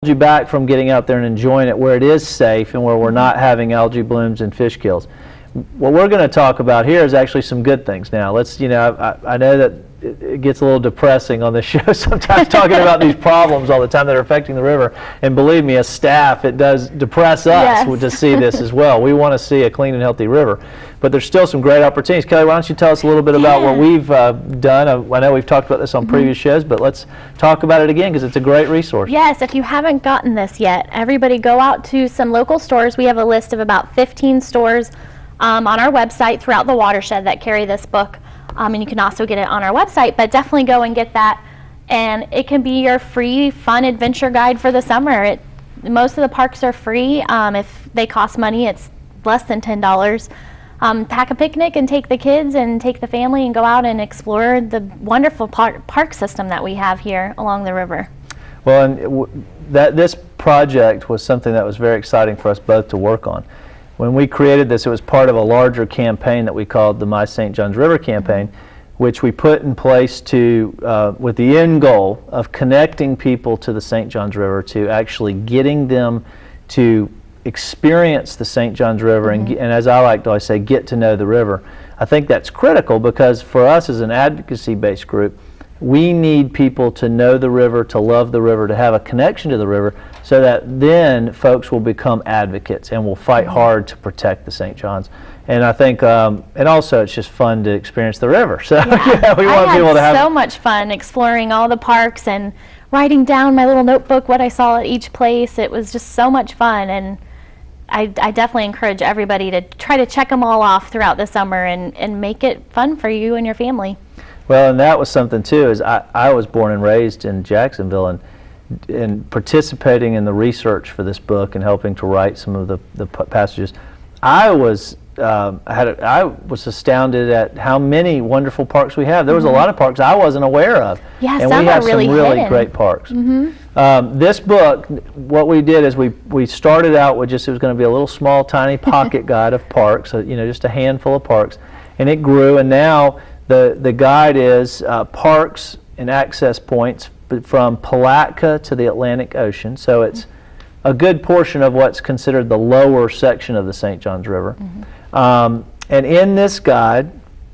you back from getting out there and enjoying it where it is safe and where we're not having algae blooms and fish kills. What we're going to talk about here is actually some good things. Now, let's, I know that it gets a little depressing on this show sometimes talking about these problems all the time that are affecting the river. And believe me, as staff, it does depress us to see this as well. We want to see a clean and healthy river. But there's still some great opportunities. Kelly, why don't you tell us a little bit about what we've done? I know we've talked about this on previous shows, but let's talk about it again because it's a great resource. Yes, if you haven't gotten this yet, everybody go out to some local stores. We have a list of about 15 stores on our website throughout the watershed that carry this book. And you can also get it on our website, but definitely go and get that. And it can be your free, fun adventure guide for the summer. Most of the parks are free. If they cost money, it's less than $10. Pack a picnic and take the kids and take the family and go out and explore the wonderful park system that we have here along the river. Well, and this project was something that was very exciting for us both to work on. When we created this, it was part of a larger campaign that we called the My St. Johns River campaign, which we put in place with the end goal of connecting people to the St. Johns River, to actually getting them to experience the St. Johns River and as I like to always say, get to know the river. I think that's critical because for us as an advocacy-based group, we need people to know the river, to love the river, to have a connection to the river, so that then folks will become advocates and will fight hard to protect the St. Johns. And I think, and also it's just fun to experience the river. So we want people to have so much fun exploring all the parks and writing down my little notebook what I saw at each place. It was just so much fun, and I definitely encourage everybody to try to check them all off throughout the summer and make it fun for you and your family. Well, and that was something too, is I was born and raised in Jacksonville, and participating in the research for this book and helping to write some of the passages, I was astounded at how many wonderful parks we have. There was a lot of parks I wasn't aware of. Yeah, and some we have are really some really hidden. great parks. This book, what we did is we started out with it was going to be a little small, tiny pocket guide of parks, just a handful of parks, and it grew, and now the guide is parks and access points from Palatka to the Atlantic Ocean. So it's a good portion of what's considered the lower section of the St. Johns River. And in this guide,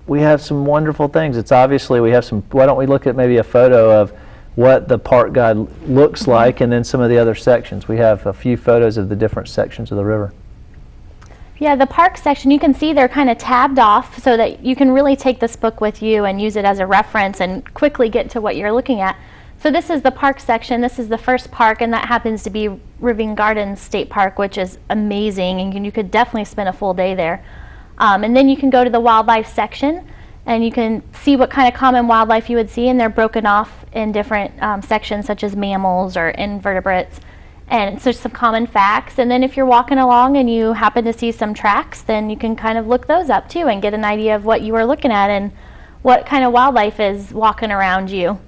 we have some wonderful things. It's obviously, we have some, why don't we look at maybe a photo of what the park guide looks like, and then some of the other sections. We have a few photos of the different sections of the river. Yeah, the park section, you can see they're kind of tabbed off so that you can really take this book with you and use it as a reference and quickly get to what you're looking at. So this is the park section. This is the first park, and that happens to be Ravine Gardens State Park, which is amazing, and you could definitely spend a full day there. And then you can go to the wildlife section, and you can see what kind of common wildlife you would see, and they're broken off in different sections, such as mammals or invertebrates. And it's just some common facts. And then if you're walking along and you happen to see some tracks, then you can kind of look those up too and get an idea of what you were looking at and what kind of wildlife is walking around you.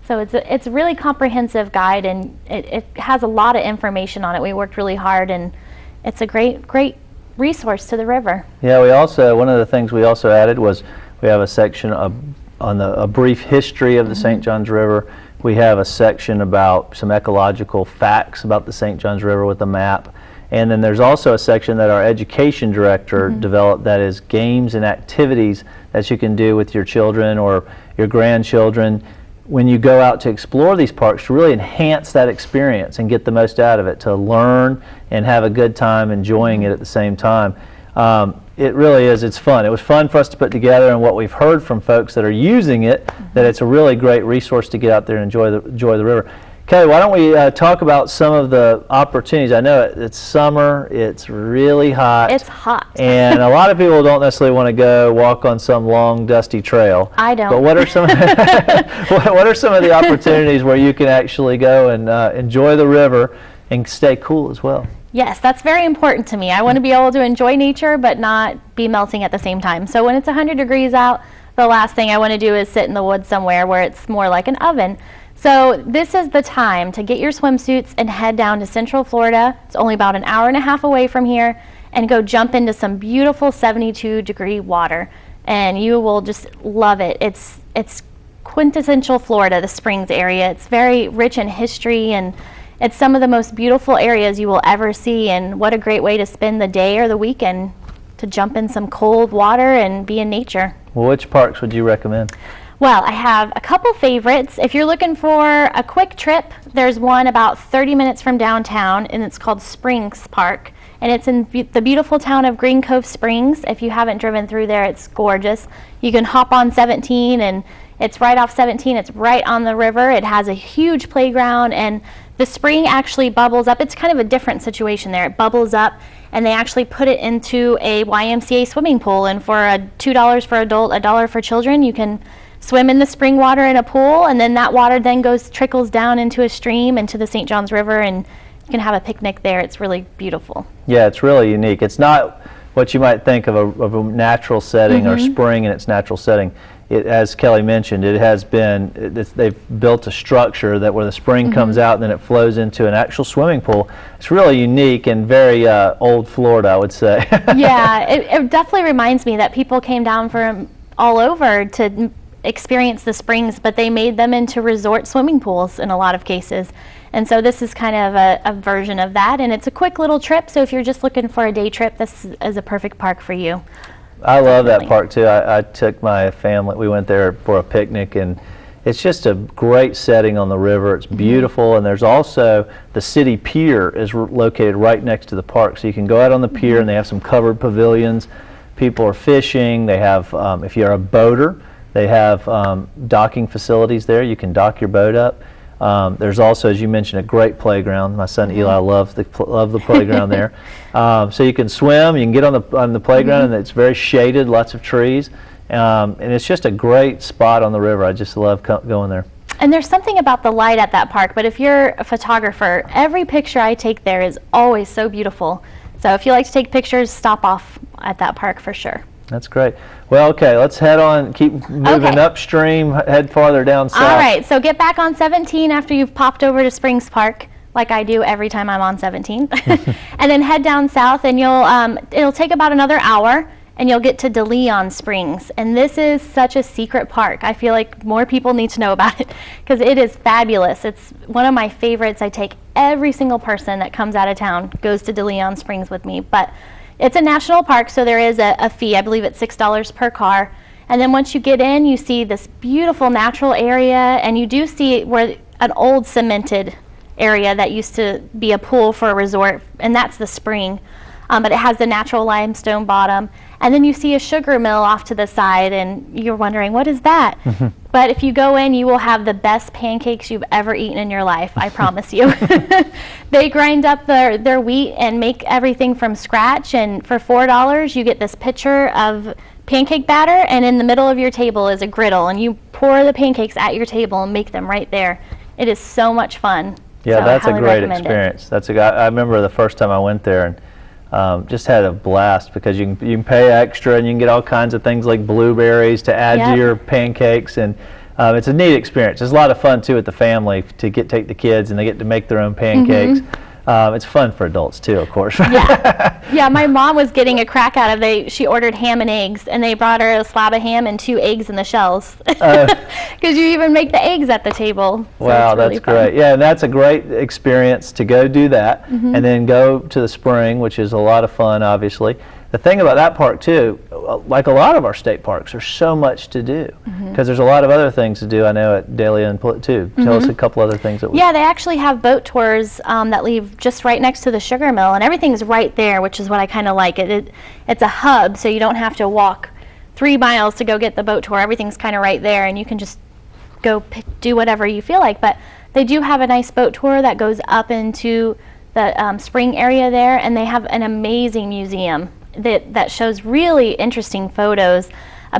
So it's a really comprehensive guide, and it has a lot of information on it. We worked really hard, and it's a great resource to the river. Yeah, one of the things we also added was we have a section on a brief history of the St. Johns River. We have a section about some ecological facts about the St. Johns River with a map. And then there's also a section that our education director developed that is games and activities that you can do with your children or your grandchildren when you go out to explore these parks, to really enhance that experience and get the most out of it, to learn and have a good time enjoying it at the same time. It really is, it's fun. It was fun for us to put together, and what we've heard from folks that are using it, that it's a really great resource to get out there and enjoy the river. Kelly, why don't we talk about some of the opportunities? I know it's summer, it's really hot. It's hot. And a lot of people don't necessarily want to go walk on some long, dusty trail. I don't. But what are some what are some of the opportunities where you can actually go and enjoy the river and stay cool as well? Yes, that's very important to me. I want to be able to enjoy nature but not be melting at the same time. So when it's 100 degrees out, the last thing I want to do is sit in the woods somewhere where it's more like an oven. So this is the time to get your swimsuits and head down to Central Florida. It's only about an hour and a half away from here, and go jump into some beautiful 72-degree water, and you will just love it. It's quintessential Florida, the Springs area. It's very rich in history, and it's some of the most beautiful areas you will ever see, and what a great way to spend the day or the weekend, to jump in some cold water and be in nature. Well, which parks would you recommend? Well, I have a couple favorites. If you're looking for a quick trip, there's one about 30 minutes from downtown, and it's called Springs Park. And it's in the beautiful town of Green Cove Springs. If you haven't driven through there, it's gorgeous. You can hop on 17, and it's right off 17. It's right on the river. It has a huge playground, and the spring actually bubbles up. It's kind of a different situation there. It bubbles up, and they actually put it into a YMCA swimming pool. And for $2 for adult, $1 for children, you can swim in the spring water in a pool, and then that water then trickles down into a stream into the St. Johns River, and you can have a picnic there. It's really beautiful. Yeah, it's really unique. It's not what you might think of a natural setting or spring in its natural setting. It, as Kelly mentioned, it has been, they've built a structure that where the spring comes out and then it flows into an actual swimming pool. It's really unique and very old Florida, I would say. Yeah, it definitely reminds me that people came down from all over to experience the springs, but they made them into resort swimming pools in a lot of cases. And so this is kind of a version of that, and it's a quick little trip, so if you're just looking for a day trip, this is a perfect park for you. I love that park too. I took my family, we went there for a picnic, and it's just a great setting on the river. It's beautiful, and there's also the city pier is located right next to the park, so you can go out on the pier, and they have some covered pavilions. People are fishing. They have, if you're a boater, they have docking facilities there. You can dock your boat up. There's also, as you mentioned, a great playground. My son Eli loves the playground there. So you can swim, you can get on the playground, and it's very shaded, lots of trees, and it's just a great spot on the river. I just love going there. And there's something about the light at that park, but if you're a photographer, every picture I take there is always so beautiful. So if you like to take pictures, stop off at that park for sure. That's great. Well, okay, let's head on, keep moving upstream, head farther down south. All right, so get back on 17 after you've popped over to Springs Park, like I do every time I'm on 17. And then head down south, and it'll take about another hour, and you'll get to DeLeon Springs. And this is such a secret park. I feel like more people need to know about it, because it is fabulous. It's one of my favorites. I take every single person that comes out of town, goes to DeLeon Springs with me. But it's a national park, so there is a fee. I believe it's $6 per car. And then once you get in, you see this beautiful natural area, and you do see where an old cemented area that used to be a pool for a resort, and that's the spring. But it has the natural limestone bottom. And then you see a sugar mill off to the side, and you're wondering, what is that? But if you go in, you will have the best pancakes you've ever eaten in your life, I promise you. They grind up their wheat and make everything from scratch, and for $4 you get this pitcher of pancake batter, and in the middle of your table is a griddle, and you pour the pancakes at your table and make them right there. It is so much fun. Yeah, so that's I a highly great recommend experience. I remember the first time I went there, and just had a blast, because you can pay extra and you can get all kinds of things like blueberries to add to your pancakes, and it's a neat experience. It's a lot of fun too with the family to take the kids, and they get to make their own pancakes. It's fun for adults too, of course. Yeah, my mom was getting a crack out of it. She ordered ham and eggs, and they brought her a slab of ham and 2 eggs in the shells, because you even make the eggs at the table. So wow, that's great. Yeah, and that's a great experience to go do that, and then go to the spring, which is a lot of fun, obviously. The thing about that park too, like a lot of our state parks, there's so much to do, because there's a lot of other things to do. I know at Dahlia and too. Tell us a couple other things that we. Yeah, they actually have boat tours that leave just right next to the sugar mill, and everything's right there, which is what I kind of like. It's a hub, so you don't have to walk 3 miles to go get the boat tour. Everything's kind of right there, and you can just go do whatever you feel like. But they do have a nice boat tour that goes up into the spring area there, and they have an amazing museum that shows really interesting photos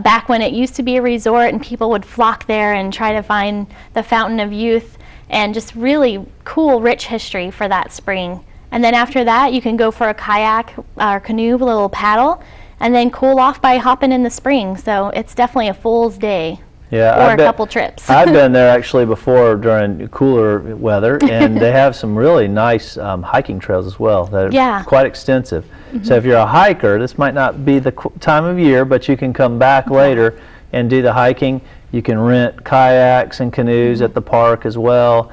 back when it used to be a resort, and people would flock there and try to find the Fountain of Youth, and just really cool, rich history for that spring. And then after that, you can go for a kayak or canoe, a little paddle, and then cool off by hopping in the spring. So it's definitely a fool's day. Yeah, or a couple trips. I've been there actually before during cooler weather, and they have some really nice hiking trails as well that are quite extensive. So if you're a hiker, this might not be the time of year, but you can come back later and do the hiking. You can rent kayaks and canoes at the park as well,